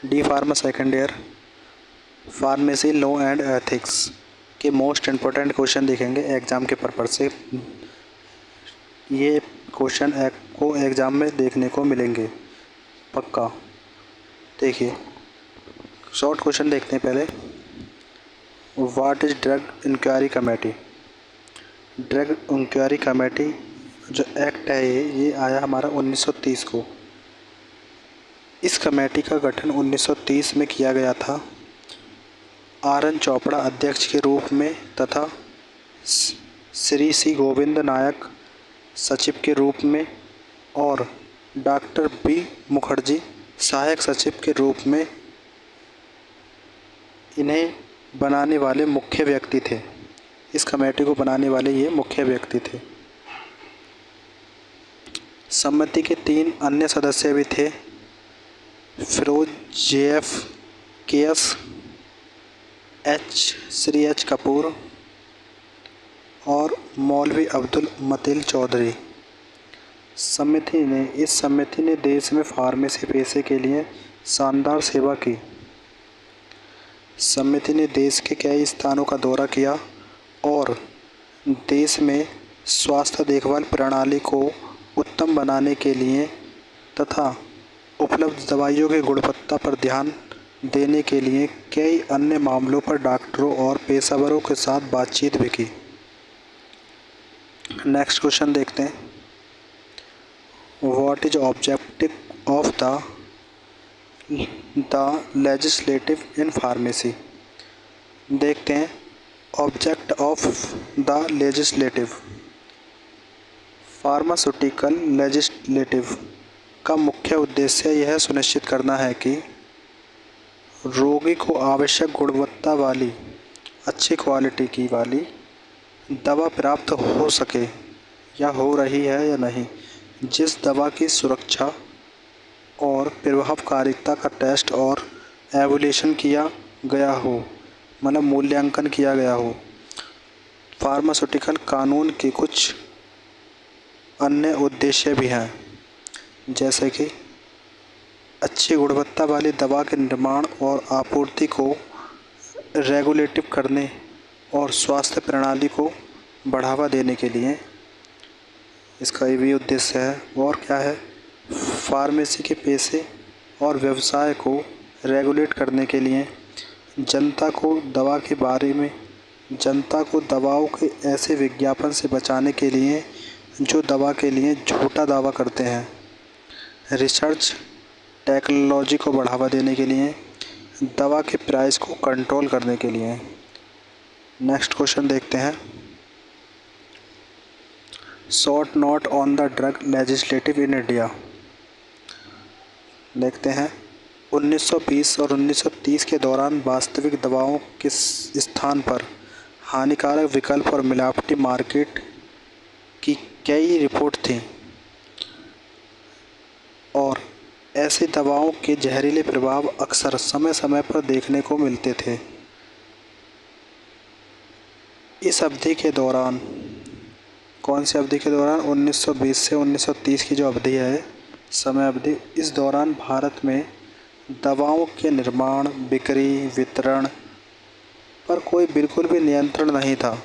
D pharma second year, pharmacy law and ethics के most important question दिखेंगे exam के purpose से। ये क्वेश्चन को एग्ज़ाम में देखने को मिलेंगे पक्का। देखिए शॉर्ट क्वेश्चन देखते हैं पहले। What is drug inquiry committee? Drug inquiry committee जो एक्ट है ये आया हमारा 1930 को। इस कमेटी का गठन 1930 में किया गया था। आर एन चोपड़ा अध्यक्ष के रूप में तथा श्री सी गोविंद नायक सचिव के रूप में और डॉक्टर बी मुखर्जी सहायक सचिव के रूप में इन्हें बनाने वाले मुख्य व्यक्ति थे। इस कमेटी को बनाने वाले ये मुख्य व्यक्ति थे। समिति के 3 अन्य सदस्य भी थे, Firoz JF KS, Shri H Kapoor और मौलवी अब्दुल मतील चौधरी। इस समिति ने देश में फार्मेसी पेशे के लिए शानदार सेवा की। समिति ने देश के कई स्थानों का दौरा किया और देश में स्वास्थ्य देखभाल प्रणाली को उत्तम बनाने के लिए तथा उपलब्ध दवाइयों की गुणवत्ता पर ध्यान देने के लिए कई अन्य मामलों पर डॉक्टरों और पेशेवरों के साथ बातचीत भी की। नेक्स्ट क्वेश्चन देखते हैं। What is objective of the legislative in pharmacy? देखते हैं object of the legislative. Pharmaceutical legislative का मुख्य उद्देश्य यह सुनिश्चित करना है कि रोगी को आवश्यक गुणवत्ता वाली अच्छी क्वालिटी की वाली दवा प्राप्त हो सके या हो रही है या नहीं। जिस दवा की सुरक्षा और प्रभावकारिता का टेस्ट और एवोल्यूशन किया गया हो, मतलब मूल्यांकन किया गया हो। फार्मास्यूटिकल कानून के कुछ अन्य उद्देश्य भी हैं, जैसे कि अच्छी गुणवत्ता वाली दवा के निर्माण और आपूर्ति को रेगुलेटिव करने और स्वास्थ्य प्रणाली को बढ़ावा देने के लिए इसका ये भी उद्देश्य है। और क्या है? फार्मेसी के पेशे और व्यवसाय को रेगुलेट करने के लिए जनता को दवाओं के ऐसे विज्ञापन से बचाने के लिए जो दवा के लिए झूठा दावा करते हैं। रिसर्च टेक्नोलॉजी को बढ़ावा देने के लिए, दवा के प्राइस को कंट्रोल करने के लिए। नेक्स्ट क्वेश्चन देखते हैं। Short note on the drug legislative in India. देखते हैं 1920 और 1930 के दौरान वास्तविक दवाओं के स्थान पर हानिकारक विकल्प और मिलावटी मार्केट की कई रिपोर्ट थी और ऐसी दवाओं के जहरीले प्रभाव अक्सर समय समय पर देखने को मिलते थे। इस अवधि के दौरान, कौन सी अवधि के दौरान? 1920 से 1930 की जो अवधि है, समय अवधि, इस दौरान भारत में दवाओं के निर्माण, बिक्री, वितरण पर कोई बिल्कुल भी नियंत्रण नहीं था।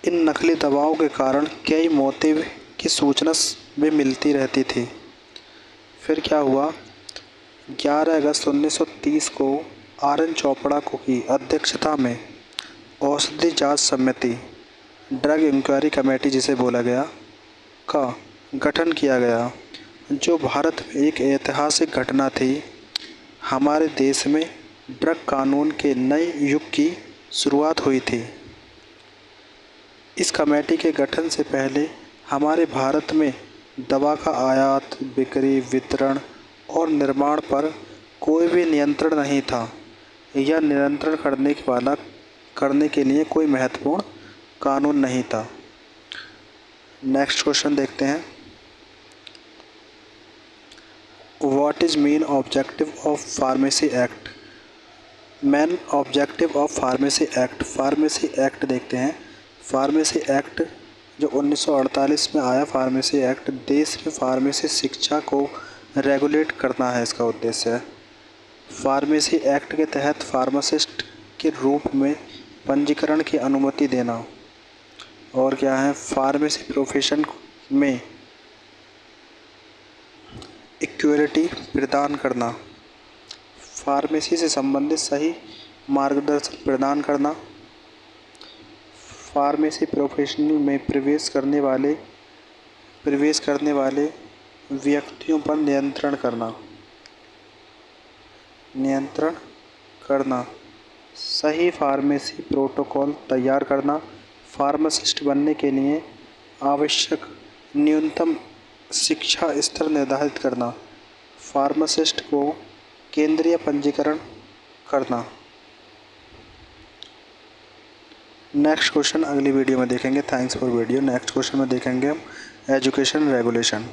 इन नकली दवाओं के कारण कई मौतें की सूचना भी मिलती रहती थी। फिर क्या हुआ? 11 अगस्त 1930 को RN चोपड़ा की अध्यक्षता में औषधि जांच समिति, ड्रग इंक्वायरी कमेटी जिसे बोला गया, का गठन किया गया, जो भारत में एक ऐतिहासिक घटना थी। हमारे देश में ड्रग कानून के नए युग की शुरुआत हुई थी। इस कमेटी के गठन से पहले हमारे भारत में दवा का आयात, बिक्री, वितरण और निर्माण पर कोई भी नियंत्रण नहीं था या नियंत्रण करने के लिए कोई महत्वपूर्ण कानून नहीं था। नेक्स्ट क्वेश्चन देखते हैं। What is main objective of pharmacy act? Main objective of pharmacy act, pharmacy act देखते हैं। फार्मेसी एक्ट जो 1948 में आया, फार्मेसी एक्ट देश में फार्मेसी शिक्षा को रेगुलेट करना है इसका उद्देश्य। फार्मेसी एक्ट के तहत फार्मासिस्ट के रूप में पंजीकरण की अनुमति देना। और क्या है, फार्मेसी प्रोफेशन में इक्वलिटी प्रदान करना। फार्मेसी से संबंधित सही मार्गदर्शन प्रदान करना। फार्मेसी प्रोफेशन में प्रवेश करने वाले व्यक्तियों पर नियंत्रण करना। सही फार्मेसी प्रोटोकॉल तैयार करना। फार्मासिस्ट बनने के लिए आवश्यक न्यूनतम शिक्षा स्तर निर्धारित करना। फार्मासिस्ट को केंद्रीय पंजीकरण करना। नेक्स्ट क्वेश्चन अगली वीडियो में देखेंगे। Thanks for video. Next question में देखेंगे हम एजुकेशन रेगुलेशन।